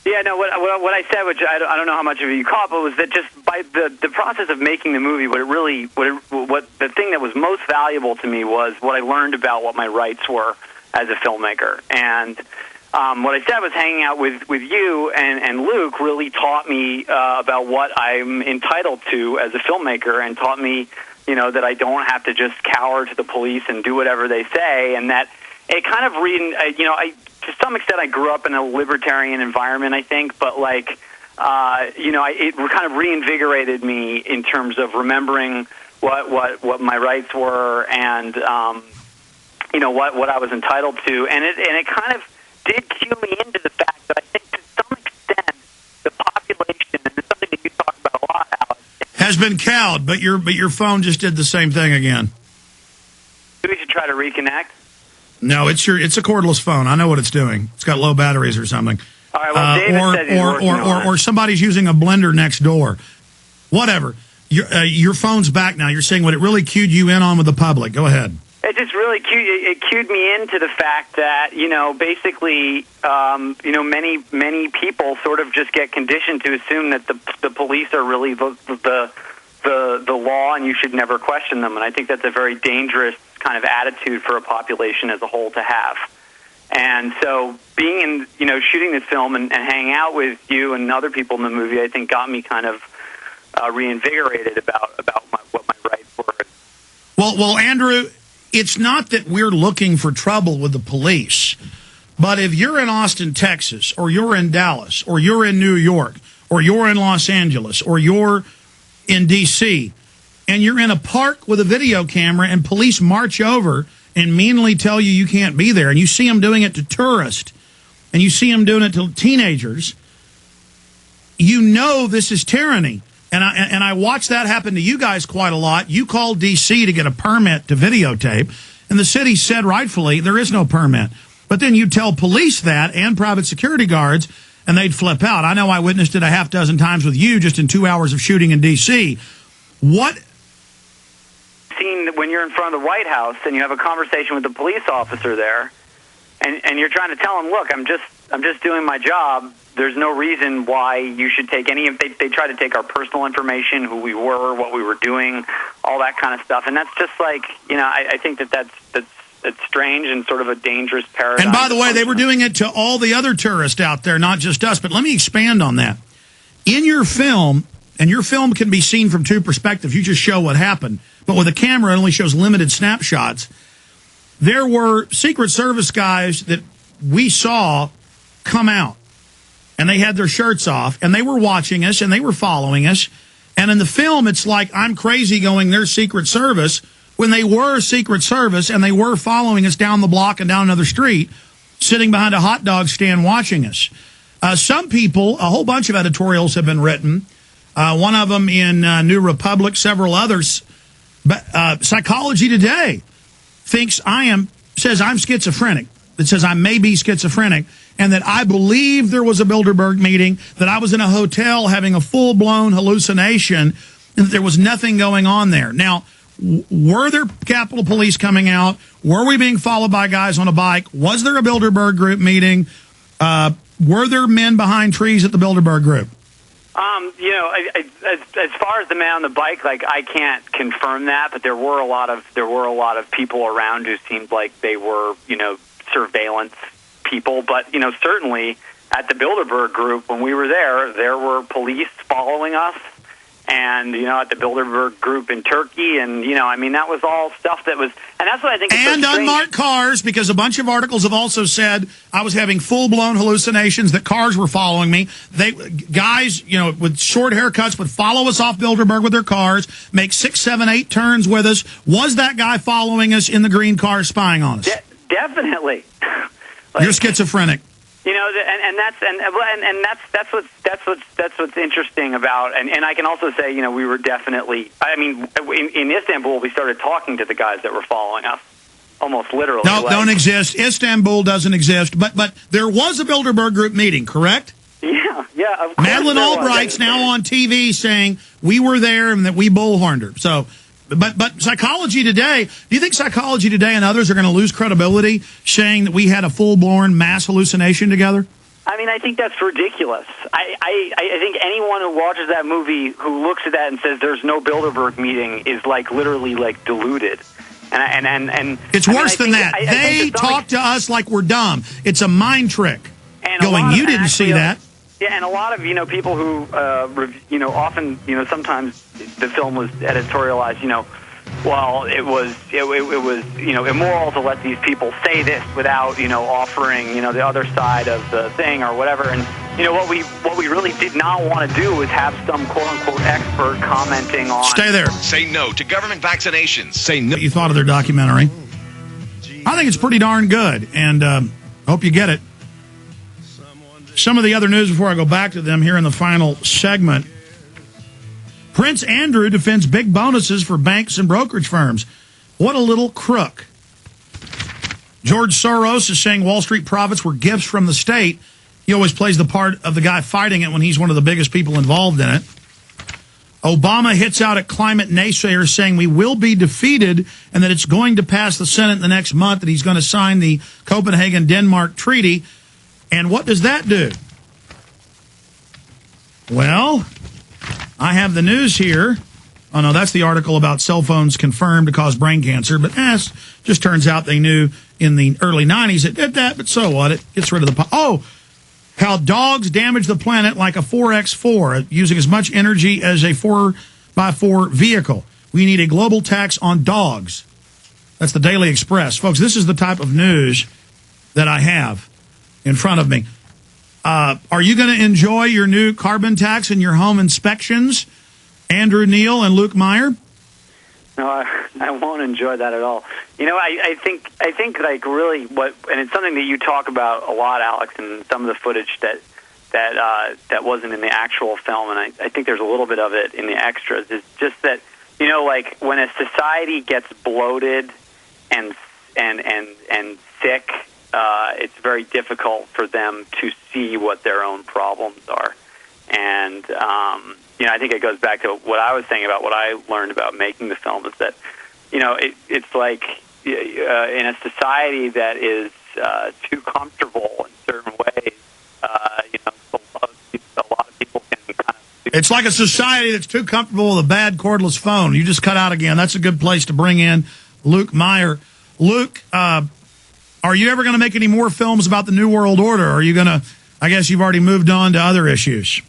Yeah, no. What I said, which I don't know how much of it you caught, but was that just by the process of making the movie, what the thing that was most valuable to me was what I learned about what my rights were as a filmmaker. And what I said was hanging out with you and Luke really taught me about what I'm entitled to as a filmmaker, and taught me, that I don't have to just cower to the police and do whatever they say, and that it kind of to some extent I grew up in a libertarian environment, I think, but it kind of reinvigorated me in terms of remembering what my rights were, and what I was entitled to, and it kind of did cue me into the fact that I think to some extent the population, and it's something that you talk about a lot, Alex, has been cowed, but your phone just did the same thing again. We should try to reconnect. No, it's a cordless phone. I know what it's doing. It's got low batteries or something. All right, well, David said he's working on it. Or somebody's using a blender next door. Whatever. Your phone's back now. You're saying what it really cued you in on with the public. Go ahead. It just really cued me into the fact that, basically, many people sort of just get conditioned to assume that the police are really the law, and you should never question them. And I think that's a very dangerous kind of attitude for a population as a whole to have. And so being in, shooting this film and hanging out with you and other people in the movie, I think got me kind of reinvigorated about what my rights were. Well, Andrew, it's not that we're looking for trouble with the police, but if you're in Austin, Texas, or you're in Dallas, or you're in New York, or you're in Los Angeles, or you're in D.C., and you're in a park with a video camera and police march over and meanly tell you can't be there, and you see them doing it to tourists, and you see them doing it to teenagers, this is tyranny. And I watched that happen to you guys quite a lot. You called D.C. to get a permit to videotape, and the city said rightfully there is no permit. But then you tell police that and private security guards, and they'd flip out. I know I witnessed it a half dozen times with you just in 2 hours of shooting in D.C. What? Seen when you're in front of the White House and you have a conversation with the police officer there, and you're trying to tell him, look, I'm just doing my job. There's no reason why you should take any of. They try to take our personal information, who we were, what we were doing, all that kind of stuff, and that's just I think that's strange and sort of a dangerous paradigm. And by the way, they were doing it to all the other tourists out there, not just us. But let me expand on that. In your film, and your film can be seen from two perspectives. You just show what happened, but with a camera, it only shows limited snapshots. There were Secret Service guys that we saw come out, and they had their shirts off, and they were watching us, and they were following us. And in the film, it's like I'm crazy going, they're Secret Service, when they were Secret Service, and they were following us down the block and down another street, sitting behind a hot dog stand watching us. Some people, a whole bunch of editorials have been written, one of them in New Republic, several others. But Psychology Today says I'm schizophrenic. It says I may be schizophrenic, and that I believe there was a Bilderberg meeting, that I was in a hotel having a full-blown hallucination, and that there was nothing going on there. Now, were there Capitol Police coming out? Were we being followed by guys on a bike? Was there a Bilderberg group meeting? Were there men behind trees at the Bilderberg group? As far as the man on the bike, I can't confirm that, but there were a lot of people around who seemed like they were, surveillance people. But certainly at the Bilderberg group, when we were there were police following us, and at the Bilderberg group in Turkey, and that was all stuff that was, and that's what I think. And so unmarked cars, because a bunch of articles have also said I was having full-blown hallucinations, that cars were following me. Guys, with short haircuts would follow us off Bilderberg with their cars, make 6, 7, 8 turns with us. Was that guy following us in the green car, spying on us? Definitely. You're schizophrenic. That's what's interesting about, and I can also say, we were definitely, in Istanbul, we started talking to the guys that were following us, almost literally. No, don't exist. Istanbul doesn't exist, but there was a Bilderberg group meeting, correct? Yeah. Of course. Madeleine Albright's now on TV saying we were there and that we bullhorned her. So, but Psychology Today, do you think Psychology Today and others are going to lose credibility saying that we had a full-blown mass hallucination together? I mean, I think that's ridiculous. I think anyone who watches that movie who looks at that and says there's no Bilderberg meeting is like literally like deluded. And it's worse than that. They talk to us like we're dumb. It's a mind trick. Going, you didn't see that. Yeah, and a lot of people who often sometimes the film was editorialized. Well, it was immoral to let these people say this without offering the other side of the thing or whatever. And what we really did not want to do was have some quote unquote expert commenting on. Stay there. Say no to government vaccinations. Say no. What you thought of their documentary? I think it's pretty darn good, and hope you get it. Some of the other news before I go back to them here in the final segment. Prince Andrew defends big bonuses for banks and brokerage firms. What a little crook. George Soros is saying Wall Street profits were gifts from the state. He always plays the part of the guy fighting it when he's one of the biggest people involved in it. Obama hits out at climate naysayers saying we will be defeated and that it's going to pass the Senate in the next month, that he's going to sign the Copenhagen-Denmark Treaty. And what does that do? Well, I have the news here. Oh, no, that's the article about cell phones confirmed to cause brain cancer. But just turns out they knew in the early 90s it did that, but so what? It gets rid of the... how dogs damage the planet like a 4x4, using as much energy as a 4x4 vehicle. We need a global tax on dogs. That's the Daily Express. Folks, this is the type of news that I have in front of me. Are you going to enjoy your new carbon tax and your home inspections, Andrew Neil and Luke Meyer? No, I won't enjoy that at all. I think like really and it's something that you talk about a lot, Alex, and some of the footage that wasn't in the actual film, and I think there's a little bit of it in the extras. Is just that like when a society gets bloated and sick, it's very difficult for them to see what their own problems are, and I think it goes back to what I was saying about what I learned about making the film, is that it's like in a society that is too comfortable in certain ways, a lot of people can kind of... It's like a society that's too comfortable with a bad cordless phone. You just cut out again. That's a good place to bring in Luke Meyer. Luke, are you ever going to make any more films about the New World Order? Or are you going to... I guess you've already moved on to other issues.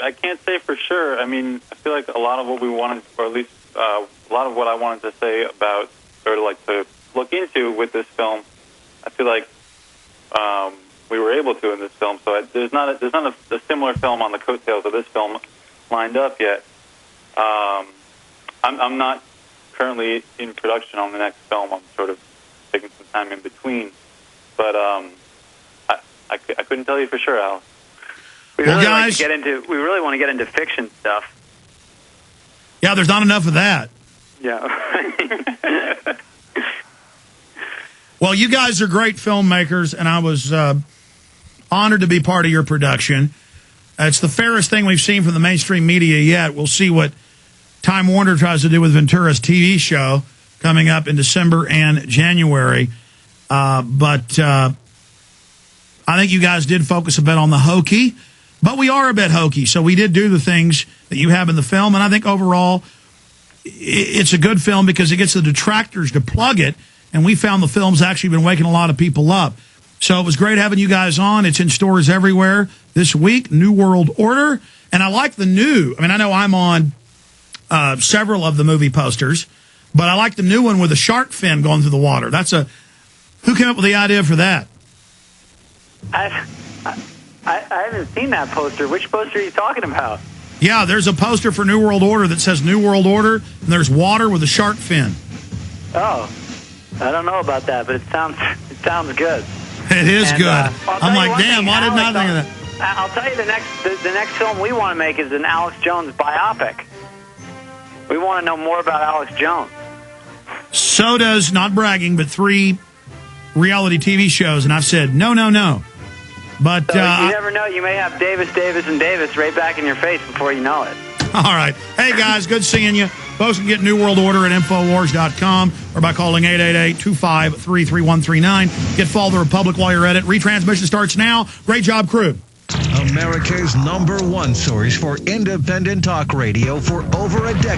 I can't say for sure. I mean, I feel like a lot of what we wanted, or at least a lot of what I wanted to say about, or to look into with this film, I feel like we were able to in this film. So there's not a similar film on the coattails of this film lined up yet. I'm not currently in production on the next film. I'm sort of taking some time in between. But I couldn't tell you for sure, Al. We really want to get into fiction stuff. Yeah, there's not enough of that. Yeah. Well, you guys are great filmmakers, and I was honored to be part of your production. It's the fairest thing we've seen from the mainstream media yet. We'll see what Time Warner tries to do with Ventura's TV show coming up in December and January. But I think you guys did focus a bit on the hokey. But we are a bit hokey, so we did do the things that you have in the film. And I think overall, it's a good film because it gets the detractors to plug it. And we found the film's actually been waking a lot of people up. So it was great having you guys on. It's in stores everywhere this week, New World Order. And I like the new. I mean, I know I'm on several of the movie posters, but I like the new one with a shark fin going through the water. Who came up with the idea for that? I haven't seen that poster. Which poster are you talking about? Yeah, there's a poster for New World Order that says New World Order, and there's water with a shark fin. Oh, I don't know about that, but it sounds good. It is good. I'm like, damn, why didn't I think of that? I'll tell you the next film we want to make is an Alex Jones biopic. We want to know more about Alex Jones. So does, not bragging, but 3 reality TV shows, and I've said no. But so you never know. You may have Davis right back in your face before you know it. All right. Hey, guys, good seeing you. Folks can get New World Order at Infowars.com or by calling 888-253-3139. Get Fall the Republic while you're at it. Retransmission starts now. Great job, crew. America's #1 source for independent talk radio for over a decade.